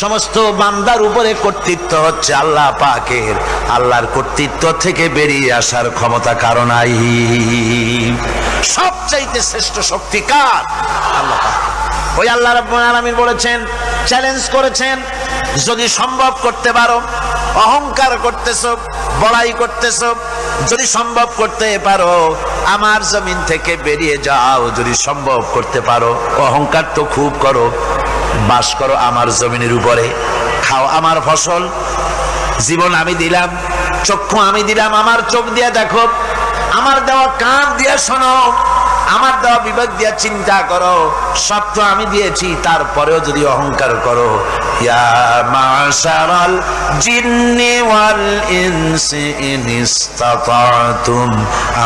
সমস্ত বান্দার উপরে কর্তৃত্ব হচ্ছে আল্লাহ পাকের। আল্লাহর কর্তৃত্ব থেকে বেরিয়ে আসার ক্ষমতা কারো নাই। সবচাইতে শ্রেষ্ঠ শক্তি কার? আল্লাহ পাক। ওই আল্লাহ রাব্বুল আলামিন বলেছেন, চ্যালেঞ্জ করেছেন, যদি সম্ভব করতে পারো, অহংকার করতেছো, বড়াই করতেছো, যদি সম্ভব করতে পারো আমার জমিন থেকে বেরিয়ে যাও। যদি সম্ভব করতে পারো, অহংকার তো খুব করো, বাস করো আমার জমিনের উপরে, খাও আমার ফসল, জীবন আমি দিলাম, চক্ষু আমি দিলাম, আমার চোখ দিয়ে দেখো, আমার দেওয়া কান দিয়ে শোনো, আমার দেওয়া বিবেক দিয়ে চিন্তা করো, সব তো আমি দিয়েছি, তারপরেও যদি অহংকার করো। ইয়া মাশারাল জিন্নি ওয়াল ইনসি ইন ইসতাতাতুম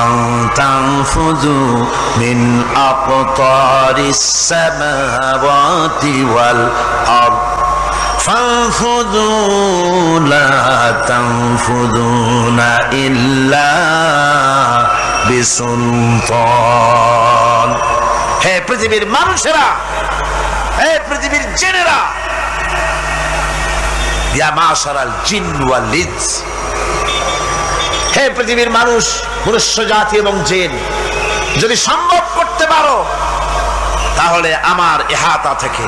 আন তানফুযু মিন আকতারিস সামাওয়াতি ওয়াল আরদ ফানফুযু লা তানফুযুনা ইল্লা বিসুলতান। হে পৃথিবীর মানুষেরা, হে পৃথিবীর জিনেরা, ইয়া মাশারাল জিন ওয়াল ইনস, হে পৃথিবীর মানুষ, মনুষ্য জাতি এবং জিন, যদি সম্ভব করতে পারো তাহলে আমার ইহাতা থেকে,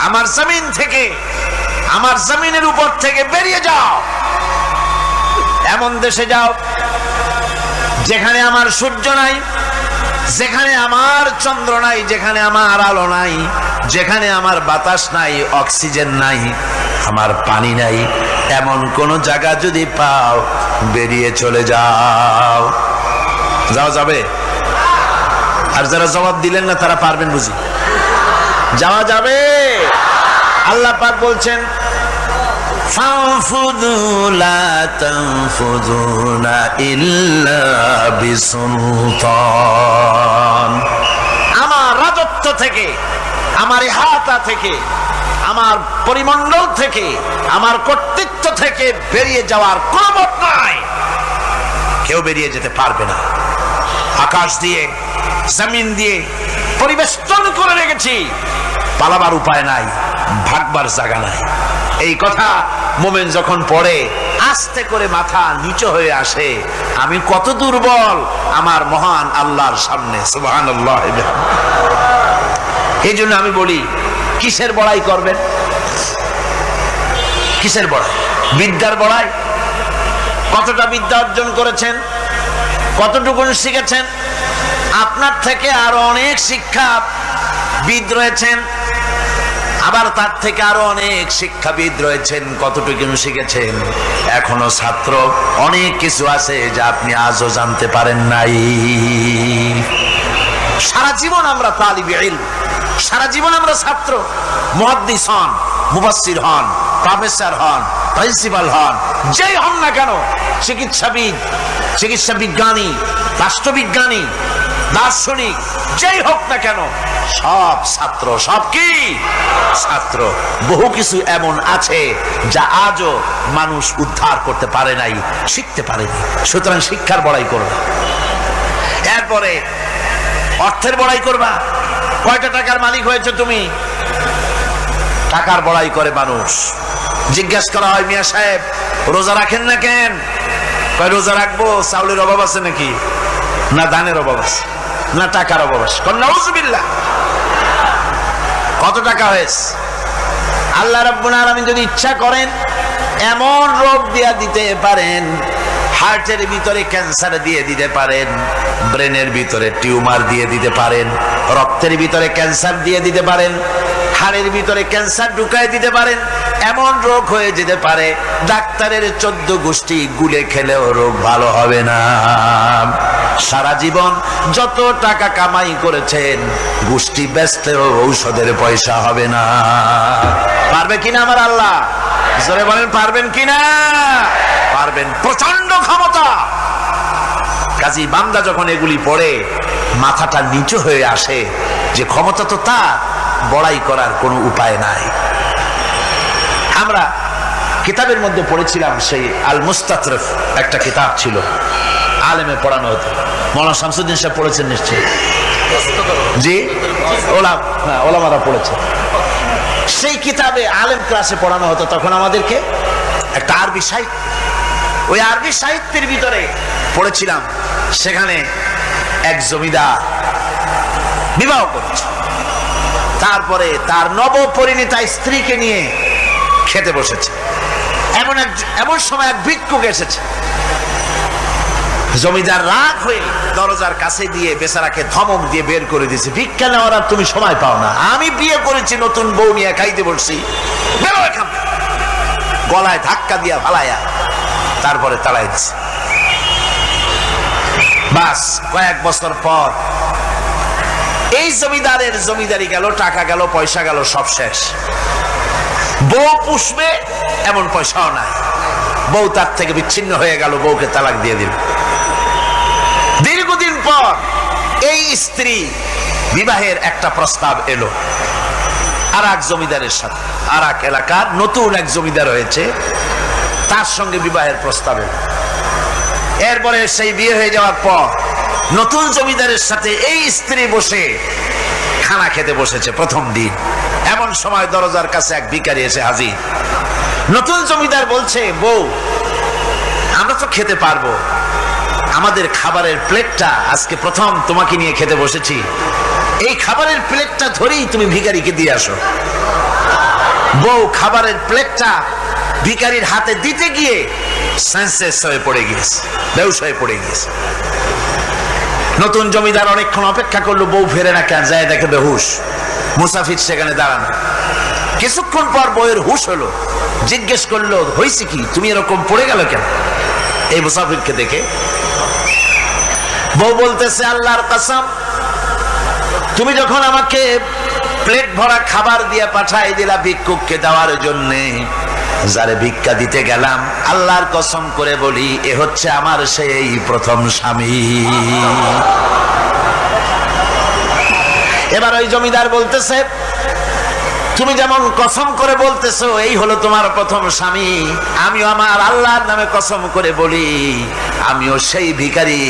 আমার জমিন থেকে, আমার জমিনের উপর থেকে বেরিয়ে যাও। এমন দেশে যাও যেখানে আমার সূর্য নাই, যেখানে আমার চন্দ্র নাই, যেখানে আমার আলো নাই, যেখানে আমার বাতাস নাই, অক্সিজেন নাই, আমার পানি নাই, এমন কোন জায়গা যদি পাও বেরিয়ে চলে যাও। যাওয়া যাবে? আর যারা জবাব দিলেন না তারা পারবেন বুঝি? যাওয়া যাবে? আল্লাহ পাক বলছেন, ফানফুযু লা তানফুযুনা ইল্লা বিসুলতান। আমার রাজত্ব থেকে, আমার ইহাতা থেকে, আমার পরিমণ্ডল থেকে, আমার কর্তৃত্ব থেকে বেরিয়ে যাওয়ার কোনো পথ নাই। কেউ বেরিয়ে যেতে পারবে না। আকাশ দিয়ে, জমিন দিয়ে পরিবেষ্টন করে রেখেছি, পালাবার উপায় নাই, ভাগবার জায়গা নাই। এই কথা মোমেন যখন পড়ে আস্তে করে মাথা নিচু হয়ে আসে, আমি কত দুর্বল আমার মহান আল্লাহর সামনে। সুবহানাল্লাহ। এই জন্য আমি বলি, কিসের বড়াই করবেন? কিসের বড়াই? বিদ্যার বড়াই। কতটা বিদ্যা অর্জন করেছেন, কতটুকু শিখেছেন? আপনার থেকে আরো অনেক শিক্ষাবিদ রয়েছেন, আবার তার থেকে আরো অনেক শিক্ষাবিদ রয়েছেন, কতটুকু শিখেছেন? এখনো ছাত্র অনেক কিছু আছে যা আপনি আজও জানতে পারেন নাই। সারা জীবন আমরা তালিবে ইলম, সারা জীবন আমরা ছাত্র। মুহাদ্দিস হন, মুফাসসির হন, প্রফেসর হন, প্রিন্সিপাল হন, যেই হন না কেন, চিকিৎসাবিদ, চিকিৎসা বিজ্ঞানী, রাষ্ট্রবিজ্ঞানী, দার্শনিক, যেই হোক না কেন, সব ছাত্র। সব কি? ছাত্র। বহু কিছু এমন আছে যা আজও মানুষ উদ্ধার করতে পারে নাই, শিখতে পারেনি। সুতরাং শিক্ষার বড়াই করবে। এরপরে অর্থের বড়াই করবা। কয়টা টাকার মালিক হয়েছে তুমি? টাকার বড়াই করে মানুষ। জিজ্ঞাসা করা হয়, মিয়া সাহেব রোজা রাখেন না কেন? কয় রোজা রাখবো, চাউলের অভাব আছে নাকি? না ধানের অভাব আছে, না টাকার অভাব আছে। নাউজুবিল্লাহ। কত টাকা হয়েছে? আল্লাহ রাব্বুল আলামিন যদি ইচ্ছা করেন এমন রোগ দিয়া দিতে পারেন, হার্টের ভিতরে ক্যান্সার দিয়ে দিতে পারেন, ব্রেনের ভিতরে টিউমার দিয়ে দিতে পারেন, রক্তের ভিতরে ক্যান্সার দিয়ে দিতে পারেন, হাড়ের ভিতরে ক্যান্সার ঢুকায় দিতে পারেন। এমন রোগ হয়ে যেতে পারে ডাক্তারের 14 গোষ্ঠী গুলে খেলেও রোগ ভালো হবে না। সারা জীবন যত টাকা কামাই করেছেন, গোষ্ঠী বেচলেও ঔষধের পয়সা হবে না। পারবে কিনা আমার আল্লাহ? জোরে বলেন, পারবেন কিনা? পারবেন। প্রচন্ড ক্ষমতা। কাজী বান্দা যখন এগুলি পড়ে মাথাটা নিচু হয়ে আসে যে ক্ষমতা তো তার, বড়াই করার কোনো উপায় নাই। আমরা কিতাবের মধ্যে পড়েছিলাম, সেই আল মুস্তাতরফ একটা কিতাব ছিল, আলেমে পড়ানো হতো। মৌলানা শামসুদ্দিন সাহেব পড়েছেন নিশ্চয়ই? জি, ওলামারা পড়েছেন। সেই কিতাবে আলেম ক্লাসে পড়ানো হতো তখন আমাদেরকে একটা আরবি সাহিত্য, ওই আরবি সাহিত্যের ভিতরে পড়েছিলাম, সেখানে এক জমিদার বিবাহ করছে, তারপরে তার নবপরিণীতা স্ত্রীকে নিয়ে খেতে বসেছে। এমন সময় এক ভিক্ষুক এসেছে। জমিদার রাগ হয়ে দরজার কাছে দিয়ে বেচারাকে ধমক দিয়ে বের করে দিয়েছে, ভিক্ষা নেওয়ার আর তুমি সময় পাও না, আমি বিয়ে করেছি, নতুন বউ নিয়ে খাইতে বসছি, বেরো এখান থেকে। গলায় ধাক্কা দিয়া ফালাইয়া তারপরে তাড়াই দিছে। বাস কয়েক বছর পর এই জমিদারের জমিদারি গেল, টাকা গেল, পয়সা গেল, সব শেষ। বউ পুষবে এমন পয়সাও নাই, বউ তার থেকে বিচ্ছিন্ন হয়ে গেল, বউকে তালাক দিয়ে দিল। দীর্ঘদিন পর এই স্ত্রী বিবাহের একটা প্রস্তাব এলো আর এক জমিদারের সাথে, আর এক এলাকার নতুন এক জমিদার হয়েছে, তার সঙ্গে বিবাহের প্রস্তাব এলো। এরপরে সেই বিয়ে হয়ে যাওয়ার পর নতুন জমিদারের সাথে এই স্ত্রী বসে খানা খেতে বসেছে প্রথম দিন। এমন সময় দরজার কাছে এক ভিখারি এসে হাজির। নতুন জমিদার বলছে, বউ আমরা তো খেতে পারবো, আমাদের খাবারের প্লেটটা আজকে প্রথম তোমাকে নিয়ে খেতে বসেছি, এই খাবারের প্লেটটা ধরেই তুমি ভিখারিকে দিয়ে আসো। বউ খাবারের প্লেটটা ভিখারির হাতে দিতে গিয়ে সেন্সলেস হয়ে পড়ে গিয়েছে, বেহুশ হয়ে পড়ে গিয়েছে। নতুন জমিদার অনেকক্ষণ অপেক্ষা করলো, বউ ফেরে না কেন, যায় দেখে বেহুশ, মুসাফির সেখানে দাঁড়ানো। কিছুক্ষণ পর বউয়ের হুশ হলো, জিজ্ঞেস করলো, হয়েছে কি, তুমি এরকম পড়ে গেল কেন? এই মুসাফিরকে দেখে বউ বলতেছে, আল্লাহর কসম, তুমি যখন আমাকে প্লেট ভরা খাবার দিয়ে পাঠাই দিলা ভিক্ষুককে দেওয়ার জন্যে, যারে ভিক্ষা দিতে গেলাম, আল্লাহর কসম করে বলি, এ হচ্ছে আমার সেই প্রথম স্বামী। এবার ওই জমিদার বলতেছে, তুমি যেমন কসম করে বলতেছো এই হলো তোমার প্রথম স্বামী, আমিও আমার আল্লাহর নামে কসম করে বলি, আমিও সেই ভিখারি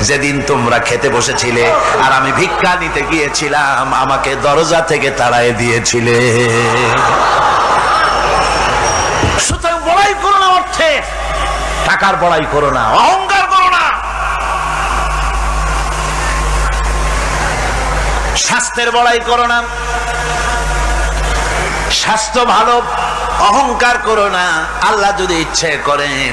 যেদিন তোমরা খেতে বসেছিলে আর আমি ভিক্ষা নিতে গিয়েছিলাম, আমাকে দরজা থেকে তাড়ায় দিয়েছিলে। সুতরাং বড়াই করো না অর্থে, টাকার বড়াই করো না, অহংকার করো না, স্বাস্থ্যের বড়াই করো না, স্বাস্থ্য ভালো, অহংকার করো না। আল্লাহ যদি ইচ্ছে করেন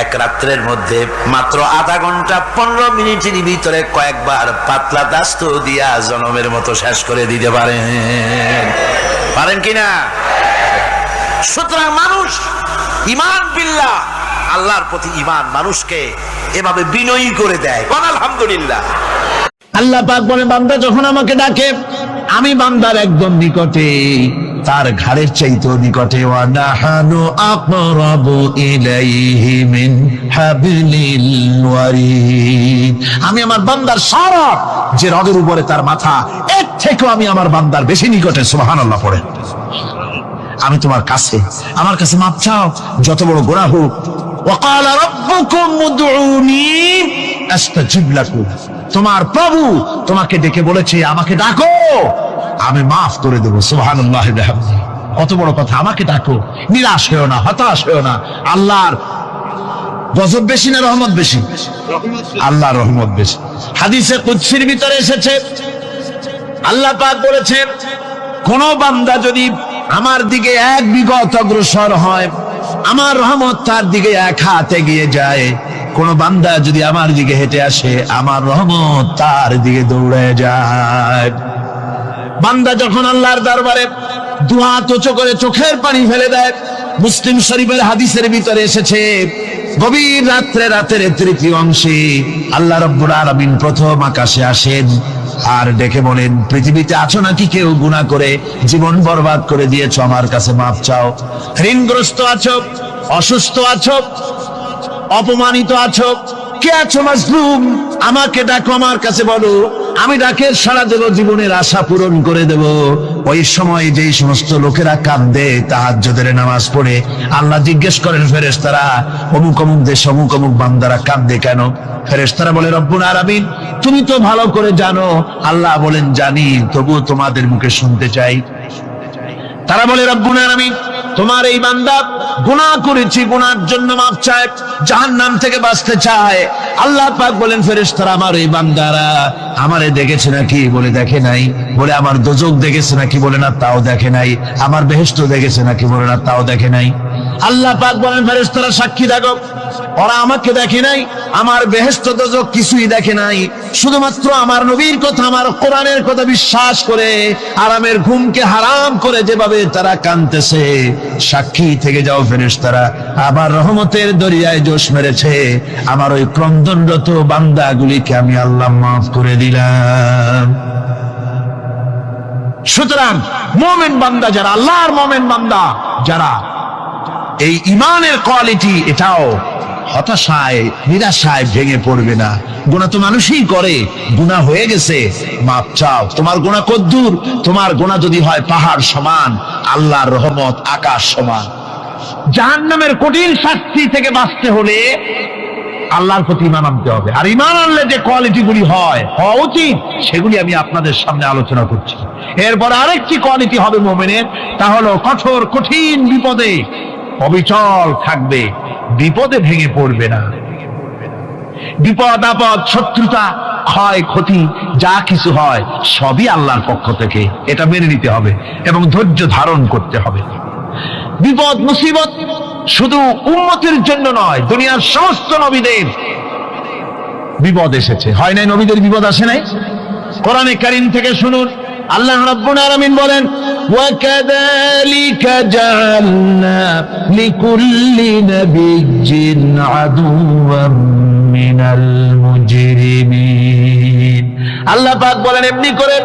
এক রাত্রের মধ্যে মাত্র আধা ঘন্টা 15 মিনিটের ভিতরে কয়েকবার পাতলা দাস্ত দিয়া জনমের মতো শেষ করে দিতে পারেন কিনা? সুতরাং মানুষ ঈমান বিল্লাহ, আল্লাহর প্রতি ঈমান মানুষকে এভাবে বিনয়ী করে দেয়। আলহামদুলিল্লাহ। আল্লাহ পাক বলে, বান্দা যখন আমাকে ডাকে, আমি বান্দার একদম নিকটে, তার ঘাড়ের চাইতেও নিকটে। ওয়া নাহানু আকরাবু ইলাইহি মিন হাবলিল ওয়ারিদ। আমি আমার বান্দার সারা যে রগের উপরে তার মাথা, এর থেকেও আমি আমার বান্দার বেশি নিকটে। সুবহানাল্লাহ পড়ে। আমি তোমার কাছে, আমার কাছে মাপ চাও, যত বড় গুনাহ হোক। ওয়া ক্বালা রাব্বুকুম উদউনি আস্তাজিব লাকুম। তোমার প্রভু তোমাকে ডেকে বলেছে, আমাকে ডাকো, আমি মাফ করে দেবো। সুবহানাল্লাহ। কত বড় কথা, আমাকে ডাকো, নিরাশ হয়েও না, হতাশ হয়েও না। আল্লাহর গজব বেশি না রহমত বেশি? আল্লাহর রহমত বেশি। হাদিসে কুদসির ভিতরে এসেছে, আল্লাহ পাক বলেছেন, কোন বান্দা যদি আমার দিকে 1 বিঘত অগ্রসর হয়, আমার রহমত তার দিকে 1 হাত এগিয়ে যায়। কোন বান্দা যদি আমার দিকে হেঁটে আসে, আমার রহমত তার দিকে দৌড়ে যায়। বান্দা যখন আল্লাহর দরবারে 2 হাত উঁচু করে চোখের পানি ফেলে দেয়, মুসলিম শরীফের হাদিসের ভিতরে এসেছে, গভীর রাতের তৃতীয় অংশে আল্লাহ রাব্বুল আলামিন প্রথম আকাশে আসেন আর ডেকে বলেন, পৃথিবীতে আছো নাকি কেউ গুনাহ করে জীবন বরবাদ করে দিয়েছো, আমার কাছে মাফ চাও। ঋণগ্রস্ত আছো, অসুস্থ আছো, অপমানিত আছো, কে আছো মাজলুম, আমাকে ডাকো, আমার কাছে বলো, আমি ডাকে সাড়া দেব, জীবনের আশা পূরণ করে দেব। ওই সময় যেই সমস্ত লোকেরা কাঁদে তাহাজ্জুদের নামাজ পড়ে, আল্লাহ জিজ্ঞেস করেন ফেরেশতারা, অমুক অমুক দেশ অমুক অমুক বান্দারা কাঁদে কেন? ফেরেশতারা বলে, রব্বুল আলামিন তুমি তো ভালো করে জানো। আল্লাহ বলেন, জানি, তবুও তোমাদের মুখে শুনতে চাই। তারা বলে রব্বুল আলামিন তোমার এই বান্দা গুনাহ করেছি, গুনার জন্য মাফ চায়, জাহান্নাম থেকে বাঁচতে চায়। আল্লাহ পাক বলেন ফেরেশতারা আমার এই বান্দারা আমারে দেখেছে নাকি? বলে দেখে নাই। বলে আমার দোজখ দেখেছে নাকি? বলে না, তাও দেখে নাই। আমার বেহেশত দেখেছে নাকি? বলে না, তাও দেখে নাই। আল্লাহ পাক বলেন ফেরেশতারা সাক্ষী থাকো, ওরা আমাকে দেখে নাই, আমার বেহেশত দোজখ কিছুই দেখে নাই, শুধুমাত্র আমার নবীর কথা, আমার কোরআনের কথা বিশ্বাস করে আরামের ঘুমকে হারাম করে যেভাবে তারা কাঁদতেছে, সাক্ষী থেকে যাও ফেরেশতারা, আমার রহমতের দরিয়ায় জোশ মেরেছে, আমার ওই ক্রন্দনরত বান্দাগুলিকে আমি আল্লাহ মাফ করে দিলাম। সুতরাং মুমিন বান্দা যারা, আল্লাহর মুমিন বান্দা যারা, এই ইমানের কোয়ালিটি, এটাও হতাশায় নিরাশায় ভেঙে পড়বে না। গুনাহ তো মানুষই করে, গুনাহ হয়ে গেছে, মাপ চাও। তোমার গুনাহ কদ্দুর? তোমার গুনাহ যদি হয় পাহাড় সমান, আল্লাহর রহমত আকাশ সমান। জাহান্নামের কঠিন শাস্তি থেকে বাঁচতে হলে আল্লাহর প্রতি ঈমান আনতে হবে। আর ঈমান আনলে যে কোয়ালিটি গুলি হওয়া উচিত, সেগুলি আমি আপনাদের সামনে আলোচনা করছি। এরপর আরেকটি কোয়ালিটি হবে মুমিনের, তা হলো কঠোর কঠিন বিপদে অবিচল থাকবে, বিপদে ভেঙে পড়বে না। বিপদ আপদ, শত্রুতা, ক্ষয় ক্ষতি যা কিছু হয় সবই আল্লাহর পক্ষ থেকে, এটা মেনে নিতে হবে এবং ধৈর্য ধারণ করতে হবে। বিপদ মুসিবত শুধু উম্মতের জন্য নয়, দুনিয়ার সমস্ত নবীদের বিপদ এসেছে, হয় নাই? নবীদের বিপদ আসে নাই? কোরআনে কারীম থেকে শুনুন, আল্লাহ রাব্বুল আলামিন বলেন وَكَذَلِكَ جَعَلْنَا لِكُلِّ نَبِيٍّ عَدُوًّا مِنَ الْمُجْرِمِينَ। আল্লাহ পাক বলেন এমনি করে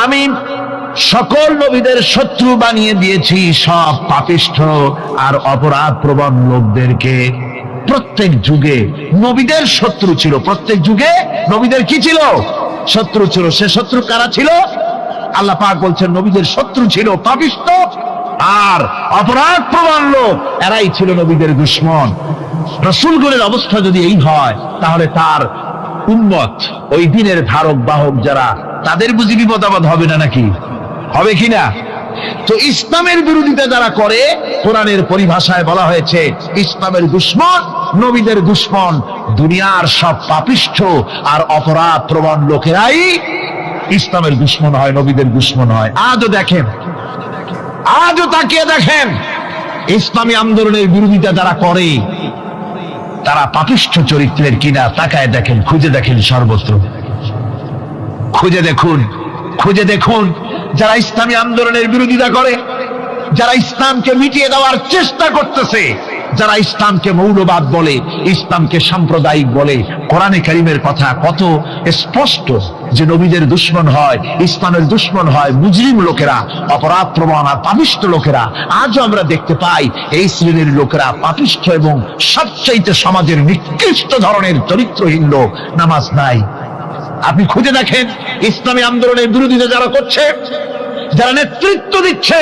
আমি সকল নবীদের শত্রু বানিয়ে দিয়েছি সব পাপিষ্ঠ আর অপরাধ প্রবণ লোকদেরকে। প্রত্যেক যুগে নবীদের শত্রু ছিল, প্রত্যেক যুগে নবীদের কি ছিল? শত্রু ছিল। সে শত্রু কারা ছিল? আল্লাহ পাক বলছেন নবীদের শত্রু ছিল পাপিষ্ঠ আর অপরাধ প্রবণ লোক, এরাই ছিল নবীদের দুশমন। রাসূলগণের অবস্থা যদি এই হয়, তাহলে তার উম্মত, ওই দিনের ধারক বাহক যারা, তাদের বুঝি বিপদ আপদ হবে না নাকি? হবে কিনা? তো ইসলামের বিরোধিতা যারা করে, কোরআনের পরিভাষায় বলা হয়েছে ইসলামের দুশমন, নবীদের দুশমন, দুনিয়ার সব পাপিষ্ঠ আর অপরাধ প্রবণ লোকেরাই ইসলামের দুশমন হয়, নবীদের দুশমন হয়। আজও দেখেন, আজও তাকিয়ে দেখেন, ইসলামী আন্দোলনের বিরোধিতা যারা করে তারা পাপিষ্ঠ চরিত্রের কিনা, তাকায় দেখেন, খুঁজে দেখেন, সর্বত্র খুঁজে দেখুন, খুঁজে দেখুন। যারা ইসলামী আন্দোলনের বিরোধিতা করে, যারা ইসলামকে মিটিয়ে দেওয়ার চেষ্টা করতেছে, যারা ইসলামকে মৌলবাদ বলে, ইসলামকে সাম্প্রদায়িক বলে, কোরআনে কারীমের কথা কত স্পষ্ট যে নবীদের দুশমন হয়, ইসলামের দুশমন হয় মুজরিম লোকেরা, অপরাধ প্রবণ আর পাপিষ্ঠ লোকেরা। আজও আমরা দেখতে পাই এই শ্রেণীর লোকেরা পাপিষ্ঠ এবং সবচাইতে সমাজের নিকৃষ্ট ধরনের চরিত্রহীন লোক। নামাজ নাই। আপনি খুঁজে দেখেন ইসলামী আন্দোলনের বিরোধিতা যারা করছে, যারা নেতৃত্ব দিচ্ছে,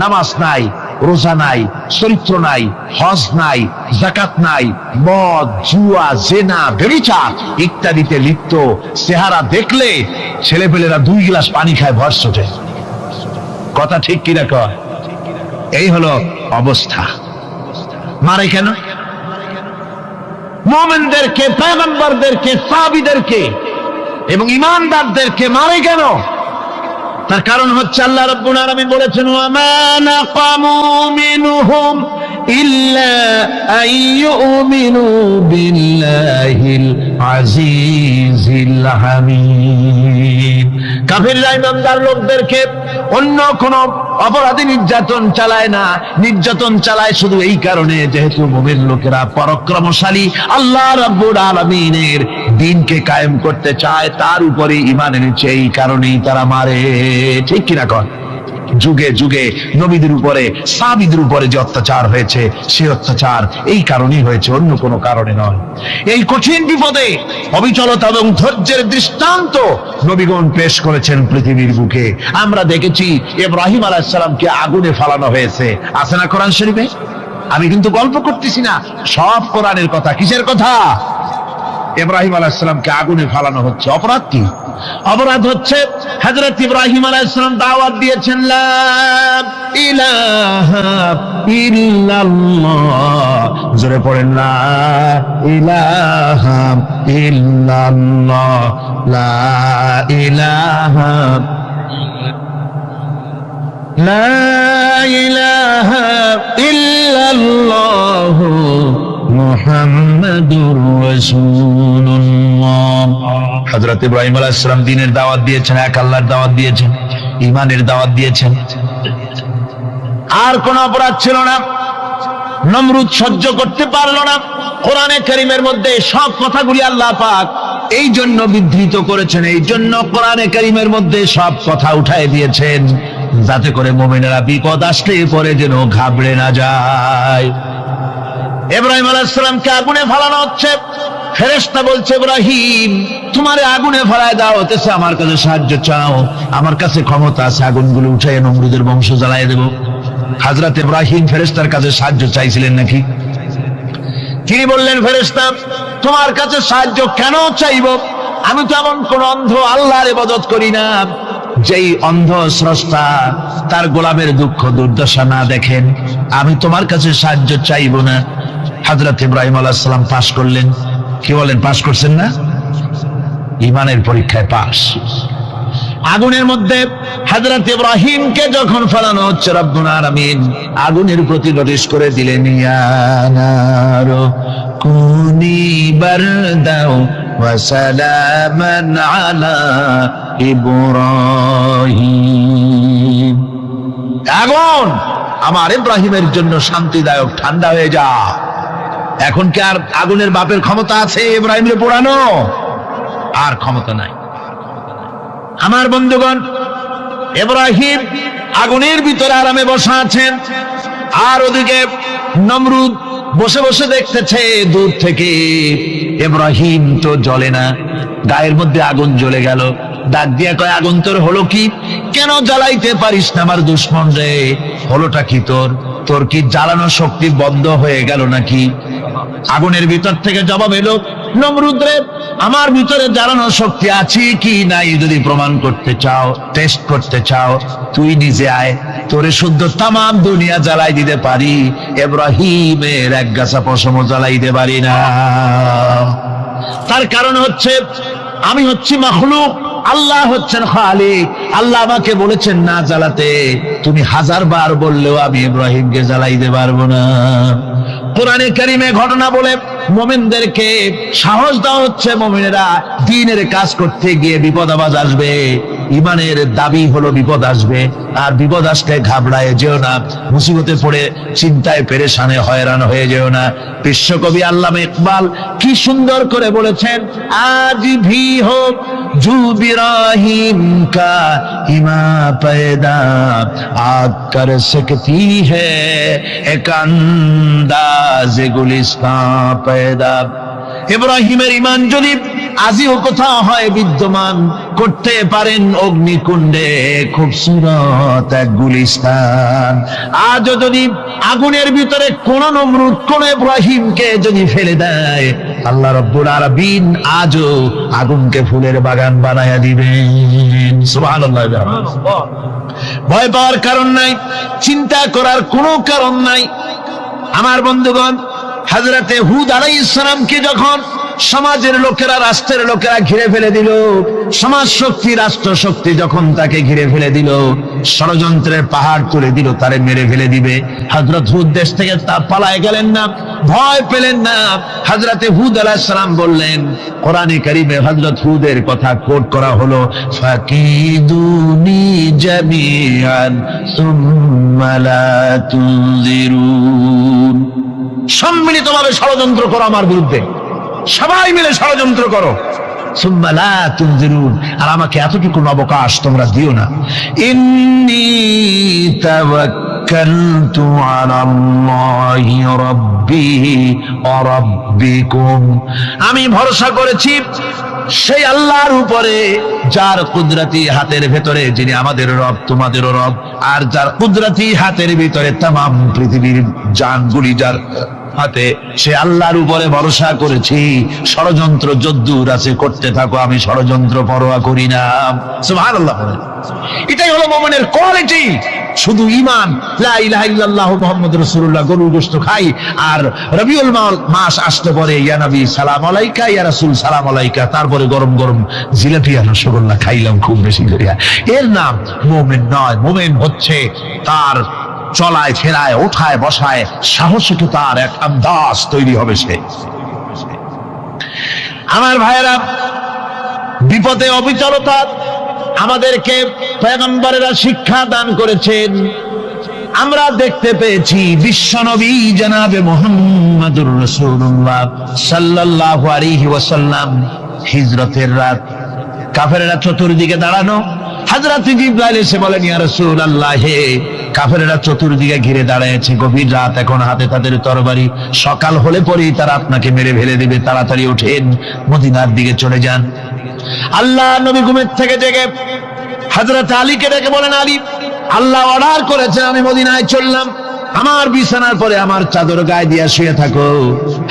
নামাজ নাই, রোজা নাই, চরিত্র নাই, হজ নাই, যাকাত নাই, মদ, জুয়া, জেনা, ব্যভিচার ইত্যাদিতে লিপ্ত। চেহারা দেখলে ছেলেপেলেরা 2 গ্লাস পানি খায়, ভর সোটে। কথা ঠিক কিনা কয়? এই হলো অবস্থা। মারে কেন? মুমিনদেরকে, পয়গম্বরদেরকে, সাহাবীদেরকে এবং ঈমানদারদেরকে মারে কেন? তার কারণ হচ্ছে আল্লাহ রাব্বুল আলামিন বলেছেন ওয়ামা নাকামু মিনহুম ইল্লা আইয়ুমিনু বিল্লাহিল আজিজিল হামিদ। কাফিররা ঈমানদার লোকদেরকে অন্য কোন অপরাধী নির্যাতন চালায় না, নির্যাতন চালায় শুধু এই কারণে যেহেতু মুমিন লোকেরা পরাক্রমশালী, আল্লাহ রাব্বুল আলামিনের দ্বীনকে কায়েম করতে চায়, তার উপরে ঈমান এনেছে, এই কারণেই তারা মারে। ঠিক কিনা কর? যুগে যুগে নবীদের উপরে, সাহাবীদের উপরে যে অত্যাচার হয়েছে, সেই অত্যাচার এই কারণেই হয়েছে, অন্য কোনো কারণে নয়। এই কঠিন বিপদে অবিচলতা এবং ধৈর্যের দৃষ্টান্ত নবীগণ পেশ করেছেন পৃথিবীর বুকে। আমরা দেখেছি ইব্রাহিম আলাইহিস সালামকে আগুনে ফালানো হয়েছে, আছে না কোরআন শরীফে? আমি কিন্তু গল্প করতেছি না, সব কোরআনের কথা। কিসের কথা? ইব্রাহিম আলাইহিস সালামকে আগুনে ফালানো হচ্ছে। অপরাধ কি? অপরাধ হচ্ছে হযরত ইব্রাহিম আলাইহিস সালাম দাওয়াত দিয়েছেন লা ইলাহা ইল্লাল্লাহ। জোরে পড়েন লা ইলাহা ইল্লাল্লাহ, লা ইলাহা লা ইলাহা ইল্লাল্লাহ মুহাম্মাদুর রাসূলুল্লাহ। হযরত ইব্রাহিম আলাইহিস সালাম দ্বীনের দাওয়াত দিয়েছেন, এক আল্লাহর দাওয়াত দিয়েছেন, ঈমানের দাওয়াত দিয়েছেন। আর কোন অপরাধ ছিল না। নমরুদ সহ্য করতে পারলো না। কোরআনে কারীমের মধ্যে সব কথাগুলি আল্লাহ পাক এই জন্য বিধৃত করেছেন, এই জন্য কোরআনে কারীমের মধ্যে সব কথা উঠায় দিয়েছেন, যাতে করে মুমিনেরা বিপদ আসলে পরে যেন ঘাবড়ে না যায়। ইব্রাহিম আলাইহিস সালামকে আগুনে ফালানো হচ্ছে। ফেরেশতা বলছে, ইব্রাহিম তোমারে আগুনে ফালায় দাও, হতেছে আমার কাছে সাহায্য চাও, আমার কাছে ক্ষমতা আছে, আগুনগুলো উঠায় নমরুদের বংশ জ্বালায় দেব। হযরত ইব্রাহিম ফেরেশতার কাছে সাহায্য চাইছিলেন নাকি? তিনি বললেন, ফেরেশতা তোমার কাছে সাহায্য কেন চাইব? আমি তো এমন কোন অন্ধ আল্লাহর ইবাদত করি না যেই অন্ধ স্রষ্টা তার গোলামের দুঃখ দুর্দশা না দেখেন। আমি তোমার কাছে সাহায্য চাইব না। হযরত ইব্রাহিম আলাইহিস সালাম পাশ করলেন। কি বলেন, পাশ করছেন না? ঈমানের পরীক্ষায় পাশ। আগুনের মধ্যে হযরত ইব্রাহিমকে যখন ফেলানো হচ্ছে, রব্বুল আলামিন আগুনের প্রতি নোটিশ করে দিলেন, ইয়া নারু কুনি বারদাও ওয়া সালামান আলা ইব্রাহিম। আগুন আমার ইব্রাহিমের জন্য শান্তিদায়ক, ঠান্ডা হয়ে যা। এখন কি আর আগুনের বাপের ক্ষমতা আছে ইব্রাহিমের পোড়ানো? আর ক্ষমতা নাই। আমার বন্ধুগণ, ইব্রাহিম আগুনের ভিতরে আরামে বসা আছেন, আর ওদিকে নমরুদ বসে বসে দেখতেছে দূর থেকে। ইব্রাহিম তো জ্বলে না, গায়ের মধ্যে আগুন জ্বলে গেল। ডাক দিয়ে কয়, আগুন তোর হলো কি? কেন জ্বালাইতে পারিস না আমার দুশমন রে? হলোটা কি তোর? তোর কি জ্বালানো শক্তি বন্ধ হয়ে গেল নাকি? আগুনের ভিতর থেকে জবাব এলো, নমরুদ রে, আমার ভিতরে জ্বালানো শক্তি আছে কি নাই যদি প্রমাণ করতে চাও, টেস্ট করতে চাও, তুই নিজে আয়, তোরে শুদ্ধ তামাম দুনিয়া জ্বালাই দিতে পারি, ইব্রাহিমের এক গাছা পশমও জ্বালাইতে পারি না। তার কারণ হচ্ছে আমি হচ্ছি মাখলুক, আল্লাহ হচ্ছেন খালিক। আল্লাহ আমাকে বলেছেন না জ্বালাতে, তুমি 1000 বার বললেও আমি ইব্রাহিমকে জ্বালাইতে পারবো না। কোরআনে কারীমে ঘটনা বলে মুমিনদেরকে সাহস দেওয়া হচ্ছে, মুমিনেরা দ্বীনের কাজ করতে গিয়ে বিপদ আবাজ আসবে, ঈমানের দাবি হলো বিপদ আসবে, আর বিপদ আসলে ঘাবড়ায় যেও না, মুসিবতে পড়ে চিন্তায় পেরেশানে হয়রান হয়ে যেও না। বিশ্বকবি আল্লামা ইকবাল কি সুন্দর করে বলেছেন, আজ ভি হো জু ইব্রাহিম কা ইমা पैदा आग कर सकती है एक अंदाज गुलिस्तां पैदा। ইব্রাহিমের ঈমান যদি আজিও কোথাও হয় বিদ্যমান, করতে পারেন অগ্নিকুণ্ডে খুবসুরত এক গুলিস্তান। আজও যদি আগুনের ভিতরে কোন নমরুদ কোন ইব্রাহিমকে যদি ফেলে দেয়, আল্লাহ রাব্বুল আলামিন আজও আগুনকে ফুলের বাগান বানায়া দিবেন। সুবহানাল্লাহ। ভয় পাওয়ার কারণ নাই, চিন্তা করার কোনো কারণ নাই। আমার বন্ধুগণ, হযরতে হুদ আলাইহিস সালামকে যখন সমাজের লোকেরা, রাষ্ট্রের লোকেরা ঘিরে ফেলে দিল, সমাজ শক্তি, রাষ্ট্র শক্তি যখন তাকে ঘিরে ফেলে দিল, ষড়যন্ত্রের পাহাড় তুলে দিল, তারে মেরে ফেলে দিবে, হযরত হুদ দেশ থেকে তা পালায় গেলেন না, ভয় পেলেন না। হযরতে হুদ আলাইহিস সালাম বললেন, কোরআনে কারীমে হযরত হুদের কথা কোট করা হলো, ফাকিদুনি জামিআন সুম্মা লা তুনজিরুন। সম্মিলিতভাবে ষড়যন্ত্র করো আমার বিরুদ্ধে, সবাই মিলে ষড়যন্ত্র করো, সুম্মা লা তুনজিরুন, আর আমাকে এতটুকু অবকাশ তোমরা দিও না। ইন্নী তাওয়াক্কালতু আলাল্লাহি রাব্বি ওয়া রাব্বিকুম, আমি ভরসা করেছি সেই আল্লাহর উপরে যার কুদরতি হাতের ভেতরে, যিনি আমাদের রব তোমাদেরও রব, আর যার কুদরতি হাতের ভিতরে তামাম পৃথিবীর জানগুলি যার হাতে সে আল্লাহর উপরে ভরসা করেছি, ষড়যন্ত্র যদ্দূর আছে করতে থাকো, আমি ষড়যন্ত্র পরোয়া করি না। সুবহানাল্লাহ। এটাই হলো মুমিনের কোয়ালিটি। শুধু ঈমান, লা ইলাহা ইল্লাল্লাহ মুহাম্মাদুর রাসূলুল্লাহ, গরুর গোশত খাই, আর রবিউল মাস আসতে পরে ইয়া নবী সালাম আলাইকা, ইয়া রাসূল সালাম আলাইকা, তারপরে গরম গরম জিলাপি আর রসগোল্লা খাইলাম খুব বেশি করিয়া, এর নাম মুমিন নয়। মুমিন হচ্ছে তার চলায় ফেরায় ওঠায় বসায় সাহসিকতার এক আন্দাজ তৈরি হবে সে। আমার ভাইয়েরা, বিপদে অবিচলতা আমাদেরকে পয়গম্বরেরা শিক্ষা দান করেছেন। আমরা দেখতে পেয়েছি বিশ্বনবী জনাবে মুহাম্মদুর রাসূলুল্লাহ সাল্লাল্লাহু আলাইহি ওয়াসাল্লাম হিজরতের রাত, কাফেররা চতুর্দিকে দাঁড়ানো, হযরত জিবরাইল এসে বলেন, ইয়া রাসূলুল্লাহ, হে কাফেররা চতুর্দিকে ঘিরে দাঁড়িয়েছে, গভীর রাত, এখন হাতে তাদের তরবারি, সকাল হলে পরেই তারা আপনাকে মেরে ফেলে দেবে, তাড়াতাড়ি ওঠেন, মদিনার দিকে চলে যান। আল্লাহ নবী ঘুমের থেকে জেগে হযরত আলীকে ডেকে বলেন, আলী, আল্লাহ অর্ডার করেছেন আমি মদিনায় চললাম, আমার বিছানার পরে আমার চাদর গায়ে দিয়ে শুয়ে থাকো।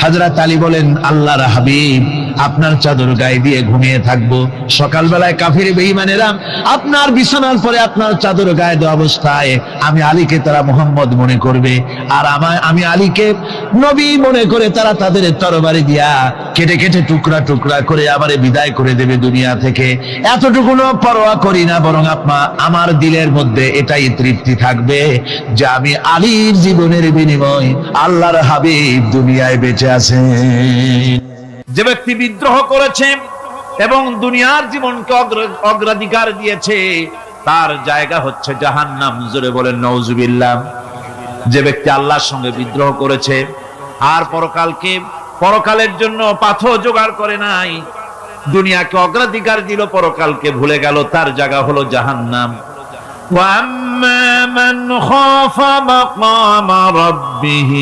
হযরত আলী বলেন, আল্লাহর হাবিব, আপনার চাদর গায়ে দিয়ে ঘুমিয়ে থাকবো, সকালবেলায় কাফির বেঈমানেরা আপনার বিছানার পরে আপনার চাদর গায়ে দেওয়া অবস্থায় আমি আলীকে তারা মুহাম্মদ মনে করবে, আর আমি আলীকে নবী মনে করে তারা তাদের তরবারি দিয়া কেটে কেটে টুকরা টুকরা করে আমারে বিদায় করে দেবে দুনিয়া থেকে। এতটুকুনো পরোয়া করি না, বরং আমার দিলের মধ্যে এটাই তৃপ্তি থাকবে যে আমি আলীর জীবনের বিনিময় আল্লাহর হাবিব দুনিয়ায় বেঁচে আছেন। যে ব্যক্তি বিদ্রোহ করেছে এবং দুনিয়ার জীবনকে অগ্রাধিকার দিয়েছে, তার জায়গা হচ্ছে জাহান্নাম। জোরে বলেন নাউজুবিল্লাহ। যে ব্যক্তি আল্লাহর সঙ্গে বিদ্রোহ করেছে আর পরকালের জন্য পাথর জোগাড় করে নাই, দুনিয়াকে অগ্রাধিকার দিল, পরকালকে ভুলে গেল, তার জায়গা হলো জাহান্নাম। وَأَمَّا مَنْ خَافَ مَقَامَ رَبِّهِ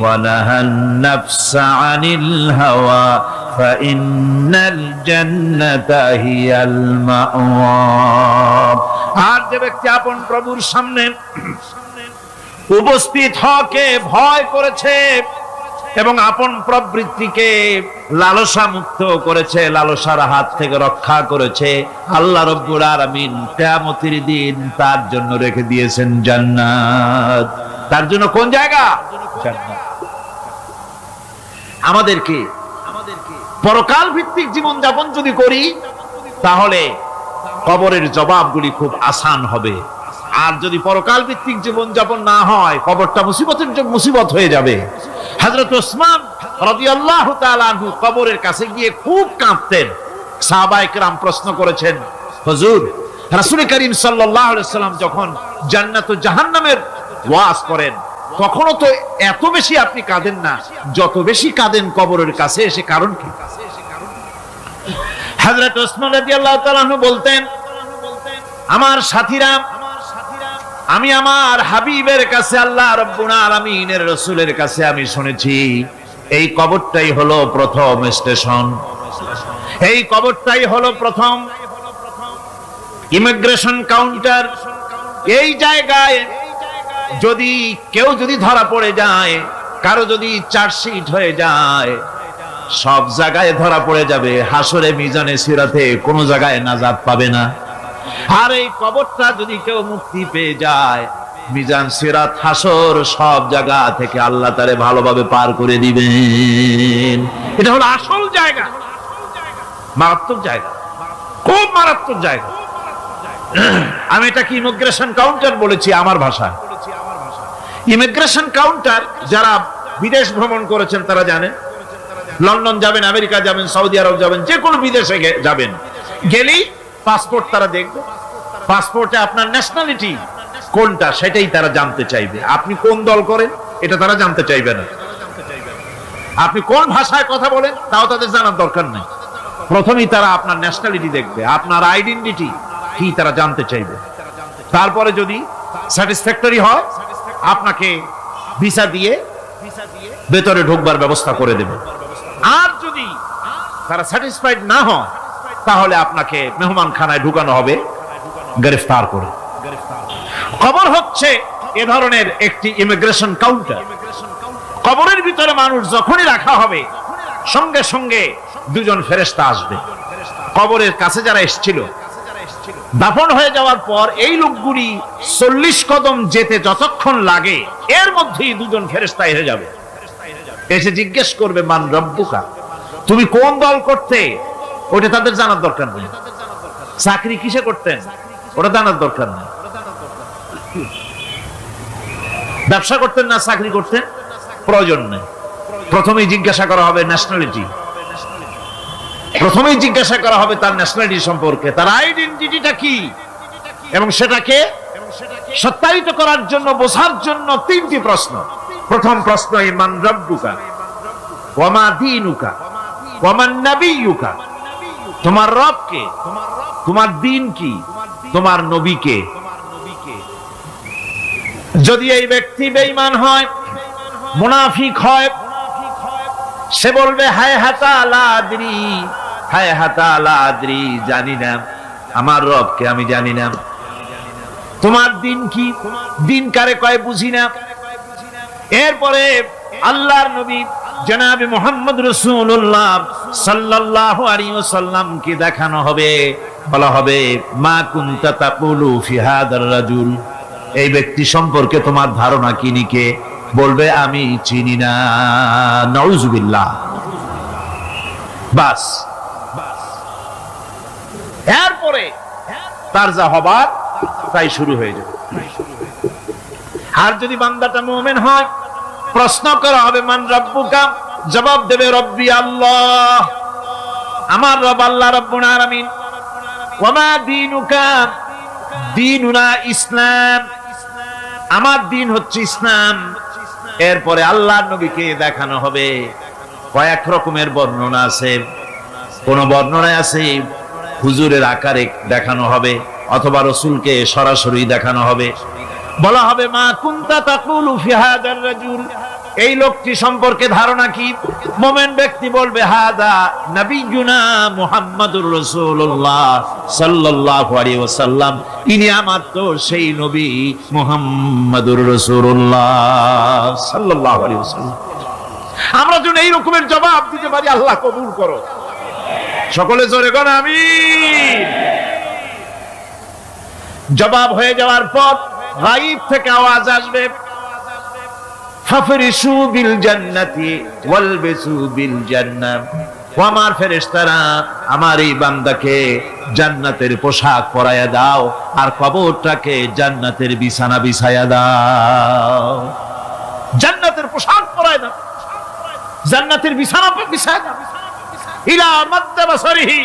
وَنَهَى النَّفْسَ عَنِ الْهَوَى فَإِنَّ الْجَنَّةَ هِيَ الْمَأْوَى। আর যে ব্যক্তি আপন প্রভুর সামনে উপস্থিত হওয়াকে ভয় করেছে এবং আপন প্রবৃত্তিকে লালসা মুক্ত করেছে, লালসার হাত থেকে রক্ষা করেছে, আল্লাহ রাব্বুল আলামিন কিয়ামতের দিন তার জন্য রেখে দিয়েছেন জান্নাত। তার জন্য কোন জায়গা? জান্নাত। আমাদেরকে পরকাল ভিত্তিক জীবন যাপন যদি করি, তাহলে কবরের জবাবগুলি খুব আসান হবে। আর যদি পরকাল ভিত্তিক জীবন যাপন না হয়, কবরটা মুসিবত হয়ে যাবে। হযরত ওসমান রাদিয়াল্লাহু তাআলা আনহু কবরের কাছে গিয়ে খুব কাঁদতেন। সাহাবায়ে কেরাম প্রশ্ন করেছেন, হুজুর, রাসূল করিম সাল্লাল্লাহু আলাইহি ওয়াসাল্লাম যখন জান্নাত ও জাহান্নামের ওয়াজ করেন, কখনো তো এত বেশি আপনি কাঁদেন না, যত বেশি কাঁদেন কবরের কাছে এসে, কারণ কি? হযরত ওসমান রাদিয়াল্লাহু তাআলা আনহু বলতেন, আমার সাথীরা, আমি আমার হাবিবের কাছে, আল্লাহ রাব্বুল আলামিনের রাসূলের কাছে আমি শুনেছি, এই কবরটাই হলো প্রথম স্টেশন, এই কবরটাই হলো প্রথম ইমিগ্রেশন কাউন্টার। এই জায়গায় যদি কেউ ধরা পড়ে যায়, কারো যদি চার্জশিট হয়ে যায়, সব জায়গায় ধরা পড়ে যাবে, হাসরে মিজানে সিরাতে কোনো জায়গায় নাজাত পাবে না। আর এই কবরটা যদি কেউ মুক্তি পেয়ে যায়, মিজান সিরাত হাসর সব জায়গা থেকে আল্লাহ তারে ভালোভাবে পার করে দিবেন। এটা হলো আসল জায়গা, মারাত্মক জায়গা, খুব মারাত্মক জায়গা। আমি এটাকে ইমিগ্রেশন কাউন্টার বলেছি আমার ভাষায়। ইমিগ্রেশন কাউন্টার যারা বিদেশ ভ্রমণ করেছেন তারা জানেন। লন্ডন যাবেন, আমেরিকা যাবেন, সৌদি আরব যাবেন, যে কোনো বিদেশে যাবেন, গেলেই পাসপোর্ট তারা দেখবে। পাসপোর্টে আপনার ন্যাশনালিটি কোনটা সেটাই তারা জানতে চাইবে। আপনি কোন দল করেন এটা তারা জানতে চাইবে না। আপনি কোন ভাষায় কথা বলেন তাও তাদের জানার দরকার নেই। প্রথমেই তারা আপনার ন্যাশনালিটি দেখবে, আপনার আইডেন্টিটি কি তারা জানতে চাইবে। তারপরে যদি স্যাটিসফ্যাক্টরি হয়, আপনাকে ভিসা দিয়ে ভেতরে ঢোকবার ব্যবস্থা করে দেবে। আর যদি তারা স্যাটিসফাইড না হয়, তাহলে আপনাকে মেহমানখানায় ঢুকানো হবে গ্রেফতার করে। কবর হচ্ছে এ ধরনের একটি ইমিগ্রেশন কাউন্টার। কবরের ভিতরে মানুষ যখনই রাখা হবে সঙ্গে সঙ্গে দুজন ফেরেশতা আসবে। কবরের কাছে যারা এসেছিল দাফন হয়ে যাওয়ার পর এই লোকগুলি 40 কদম যেতে যতক্ষণ লাগে এর মধ্যেই দুজন ফেরেশতা এসে যাবে, এসে জিজ্ঞেস করবে মান রব্বুকা, তুমি কোন দল করতে? ওটা তাদের জানার দরকার নেই। চাকরি কিসে করতেন ওটা জানার দরকার নেই। ব্যবসা করতেন না চাকরি করতেন প্রয়োজন নেই। প্রথমেই জিজ্ঞাসা করা হবে ন্যাশনালিটি, প্রথমেই জিজ্ঞাসা করা হবে তার ন্যাশনালিটি সম্পর্কে, তার আইডেন্টিটিটা কি, এবং সেটাকে সত্যায়িত করার জন্য বোঝার জন্য 3টি প্রশ্ন। প্রথম প্রশ্ন মান রব্বুকা ওয়া মা দীনুকা ওয়া মান নাবিয়্যুকা, তোমার রব কে, তোমার দ্বীন কি, তোমার নবী কে। যদি এই ব্যক্তি বেঈমান হয়, মুনাফিক হয়, সে বলবে হায় হাতা লা আদরি, হায় হাতা লা আদরি, জানি না আমার রবকে, আমি জানি না। তোমার দিন কি, দিন কারে কয় বুঝি না। এরপরে আল্লাহর নবী জনাবে মুহাম্মদ রাসূলুল্লাহ সাল্লাল্লাহু আলাইহি ওয়াসাল্লাম কি দেখানো হবে, বলা হবে মা কুনতা তাকুলু ফি হাদার রাজুল, এই ব্যক্তি সম্পর্কে তোমার ধারণা কি নিকে, বলবে আমি চিনি না। নাউযুবিল্লাহ। বাস, এরপরে তার যা হবার তাই শুরু হয়ে যাবে। আর যদি বান্দাটা মুমিন হয়, প্রশ্ন করা হবে মান রব্বুকা, জবাব দেবে রব্বি আল্লাহ, আমার রব আল্লাহ রাব্বুল আলামিন। ওয়া মা দীনুকা, দীনুনা ইসলাম, আমার দিন হচ্ছে ইসলাম। এরপরে আল্লাহর নবীকে দেখানো হবে। কয়েক রকমের বর্ণনা আছে, কোন বর্ণনায় আছে হুজুরের আকারে দেখানো হবে, অথবা রাসূলকে সরাসরি দেখানো হবে। বলা হবে মা কুনতা তাকুলু ফি হাদার রাজুল, এই লোকটি সম্পর্কে ধারণা কি। মুমিন ব্যক্তি বলবে হাদা নবিয়ুনা মুহাম্মাদুর রাসূলুল্লাহ সাল্লাল্লাহু আলাইহি ওয়াসাল্লাম, ইনি আমার তো সেই নবী মুহাম্মাদুর রাসূলুল্লাহ সাল্লাল্লাহু আলাইহি ওয়াসাল্লাম। আমরা যেন এই রকমের জবাব দিতে পারি, আল্লাহ কবুল করো। সকলে জোরে বলেন আমিন। জবাব হয়ে যাওয়ার পর গায়ব থেকে আওয়াজ আসবে ফাফরিশু বিল জান্নাতি ওয়ালবিসু বিল জান্নাহ, ও আমার ফেরেশতারা আমার এই বান্দাকে জান্নাতের পোশাক পরায়া দাও আর কবরটাকে জান্নাতের বিছানা বিছায়া দাও। জান্নাতের পোশাক পরায়া দাও, জান্নাতের বিছানা বিছায়া দাও। ইলা মাদ্দা বাসারিহি,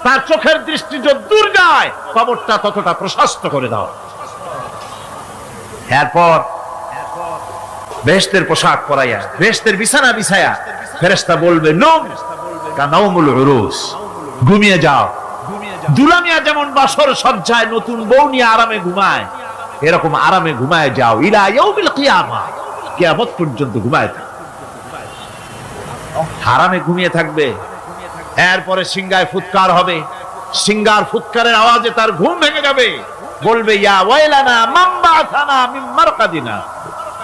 তার চোখের দৃষ্টি যত দূর যায় কবরটা ততটা প্রশস্ত করে দাও। এরপর বেহেশতের পোশাক পরাইয়া বেহেশতের বিছানা বিছায়া ফেরেশতা বলবে নম কানাউমুল উরুস, ঘুমিয়ে যাও। দুলামিয়া যেমন বাসর সজ্জায় নতুন বউ নিয়ে আরামে ঘুমায়, এরকম আরামে ঘুমায় যাও। ইলা ইয়াউমিল কিয়ামা, কিয়ামত পর্যন্ত ঘুমায় থাকবে, আরামে ঘুমিয়ে থাকবে। এরপরে সিংগায় ফুৎকার হবে, সিংগার ফুৎকারের আওয়াজে তার ঘুম ভেঙে যাবে। বলবে ইয়া ওয়াইলানা মান বা'থানা মিন মারকাদিনা,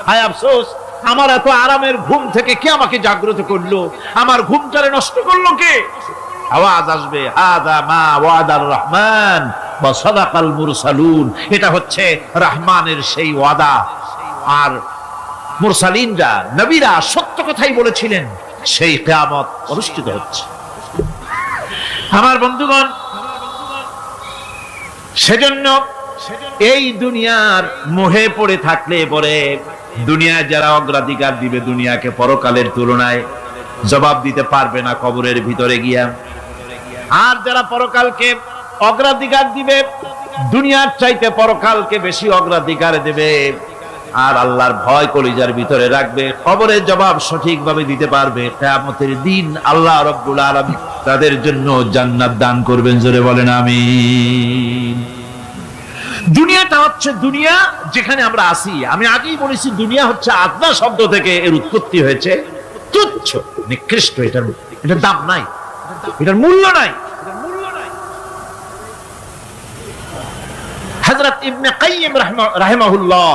হায় আফসোস, আমার এত আরামের ঘুম থেকে কে আমাকে জাগ্রত করলো, আমার ঘুমটারে নষ্ট করলো কে। আওয়াজ আসবে হাদা মা ওয়াদার রহমান ওয়া সাদাকাল মুরসালুন, এটা হচ্ছে রহমানের সেই ওয়াদা, আর মুরসালিনরা নবীরা সত্য কথাই বলেছিলেন, সেই কিয়ামত অনুষ্ঠিত হচ্ছে। আমার বন্ধুগণ, সেজন্য এই দুনিয়ার মোহে পড়ে থাকলে পরে দুনিয়ায় যারা অগ্রাধিকার দিবে দুনিয়াকে পরকালের তুলনায়, জবাব দিতে পারবে না কবরের ভিতরে গিয়া। আর যারা পরকালকে অগ্রাধিকার দিবে, দুনিয়ার চাইতে পরকালকে বেশি অগ্রাধিকার দেবে, আর আল্লাহর ভয় কলিজার ভিতরে রাখবে, কবরের জবাব সঠিকভাবে দিতে পারবে, কিয়ামতের দিন আল্লাহ রাব্বুল আলামিন তাদের জন্য জান্নাত দান করবেন। জোরে বলেন আমিন। দুনিয়াটা হচ্ছে দুনিয়া যেখানে আমরা আছি। আমি আগেই বলেছি দুনিয়া হচ্ছে আদনা শব্দ থেকে এর উৎপত্তি হয়েছে, তুচ্ছ নিকৃষ্ট, এটার দাম নাই, এটার মূল্য নাই। হযরত ইবনে কাইয়িম রাহিমাহুল্লাহ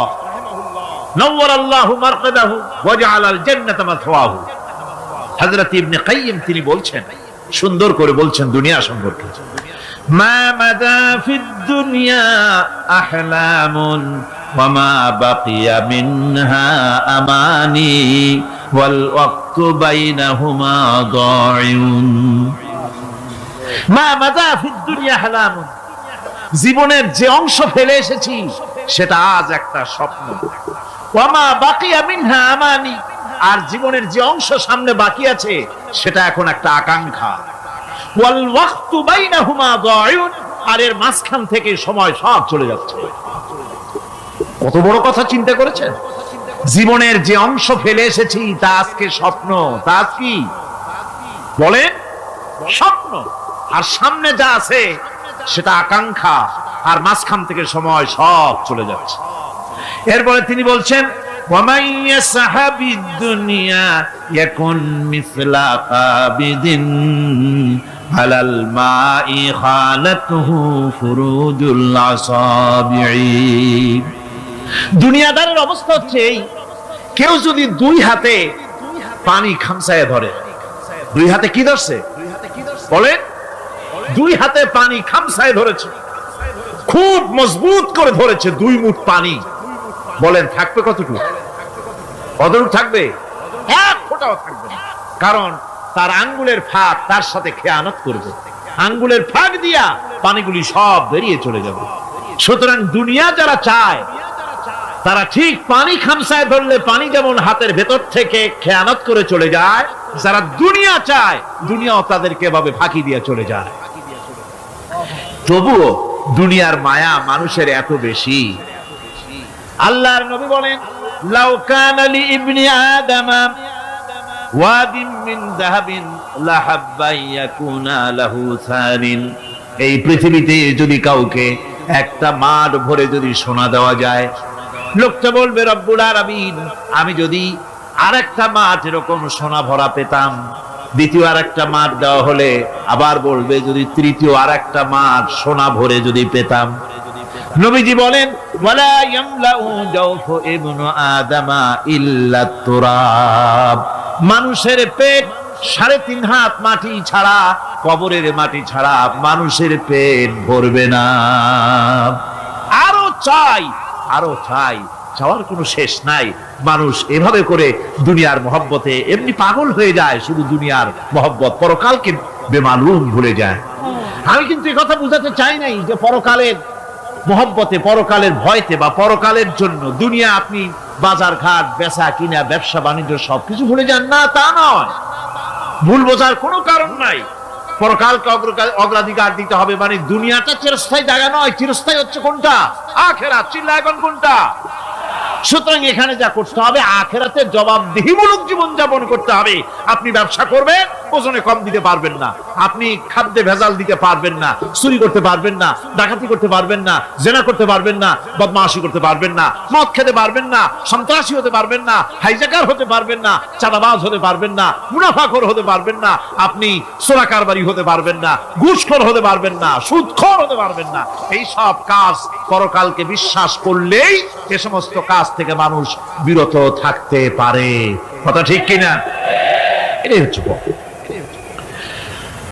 নাওয়ারাল্লাহু মারকাদাহু ওয়া জাআলাল জান্নাতা মাথওয়াহু। হযরত ইবনে কাইয়্যিম তিনি বলছেন, সুন্দর করে বলছেন দুনিয়া সম্পর্কে, মা মাদা ফিদ দুনিয়া আহলামুন ওয়া মা বাকিয়া মিনহা আমানি ওয়াল ওয়াক্তু বাইনাহুমা দাইউন। মা মাদা ফিদ দুনিয়া আহলামুন, জীবনের যে অংশ ফেলে এসেছি সেটা আজ একটা স্বপ্ন। ওয়া মা বাকিয়া মিনহা আমানি, আর জীবনের যে অংশ সামনে বাকি আছে সেটা এখন একটা আকাঙ্ক্ষা। ওয়াল ওয়াক্তু বাইনাহুমা দাইউন, আর এর মাঝখান থেকে সময় সব চলে যাচ্ছে। কত বড় কথা চিন্তা করেছেন? জীবনের যে অংশ ফেলে এসেছি তা আজকে স্বপ্ন, তা আজ কি বলেন? স্বপ্ন। আর সামনে যা আছে সেটা আকাঙ্ক্ষা, আর মাঝখান থেকে সময় সব চলে যাচ্ছে। এরপরে তিনি বলছেন, وَمَنْ يَسْحَبِ الدُّنْيَا يَكُنْ مِثْلَ قَابِضٍ عَلَى الْمَاءِ خَالَتْهُ فُرُوجُ الْأَصَابِعِ। দুনিয়াদারের অবস্থা হচ্ছে এই, কেউ যদি দুই হাতে পানি খামসায় ধরে, দুই হাতে কি ধরছে বলেন? দুই হাতে পানি খামসায় ধরেছে, খুব মজবুত করে ধরেছে, 2 মুঠ পানি। বলেন থাকবে কতটুকু? কতটুকু থাকবে? 1 ফোঁটাও থাকবে না। কারণ তার আঙ্গুলের ফাঁক তার সাথে খেয়ানত করবে, আঙ্গুলের ফাঁক দিয়া পানিগুলি সব বেরিয়ে চলে যাবে। সুতরাং দুনিয়া যারা চায় তারা ঠিক পানি খামসায় ধরলে পানি যেমন হাতের ভেতর থেকে খেয়ানত করে চলে যায়, যারা দুনিয়া চায় দুনিয়াও তাদেরকে এভাবে ফাঁকি দিয়ে চলে যায়। তবুও দুনিয়ার মায়া মানুষের এত বেশি। আল্লাহর নবী বলেন, লাউ কানা লি ইবনি আদামা ওয়াদিন মিন যাহাবিন লাহাব্বা ইয়াকুনা লাহু সারিন। এই পৃথিবীতে যদি কাউকে একটা মাঠ ভরে যদি সোনা দেওয়া যায়, লোকটা বলবে রব্বুল আলামিন, আমি যদি আরেকটা মাঠ এরকম সোনা ভরা পেতাম। দ্বিতীয় আরেকটা মাঠ দেওয়া হলে আবার বলবে যদি তৃতীয় আরেকটা মাঠ সোনা ভরে যদি পেতাম। নবীজি বলেন, ওয়ালা ইয়ামলাউ জাওফু ইবনু আদামা ইল্লা তুরাব। মানুষের পেট 3.5 হাত মাটি ছাড়া, কবরের মাটি ছাড়া মানুষের পেট ভরবে না। আরো চাই, আরো চাই, চাওয়ার কোনো শেষ নাই। মানুষ এভাবে করে দুনিয়ার মহব্বতে এমনি পাগল হয়ে যায়, শুধু দুনিয়ার মহব্বত, পরকালকে বেমালুম ভুলে যায়। আমি কিন্তু এই কথা বুঝাতে চাই নাই যে পরকালের মহব্বতে, পরকালের ভয়তে বা পরকালের জন্য দুনিয়া আপনি বাজার ঘাট, বেচা কিনা, ব্যবসা বাণিজ্য সবকিছু ভুলে যান না, তা নয়। ভুল বোঝার কোনো কারণ নাই। পরকালকে অগ্রাধিকার দিতে হবে, মানে দুনিয়াটা চিরস্থায়ী জায়গা নয়। চিরস্থায়ী হচ্ছে কোনটা? আখিরাত। চিল্লা এখন কোনটা? সুতরাং এখানে যা করতে হবে, আখিরাতের জবাবদিহিমূলক জীবন যাপন করতে হবে। আপনি ব্যবসা করবেন, ওজনে কম দিতে পারবেন না। আপনি খাদ্যে ভেজাল দিতে পারবেন না, চুরি করতে পারবেন না, ডাকাতি করতে পারবেন না, জেনা করতে পারবেন না, বদমাশি করতে পারবেন না, মদ খেতে পারবেন না, সন্ত্রাসী হতে পারবেন না, হাইজ্যাকার হতে পারবেন না, চাঁদাবাজ হতে পারবেন না, মুনাফাখোর হতে পারবেন না, আপনি চোরা কারবারি হতে পারবেন না, ঘুষখোর হতে পারবেন না, সুদখোর হতে পারবেন না। এই সব কাজ পরকালকে বিশ্বাস করলেই এ সমস্ত কাজ থেকে মানুষ বিরত থাকতে পারে। কথা ঠিক কিনা? এটাই হচ্ছে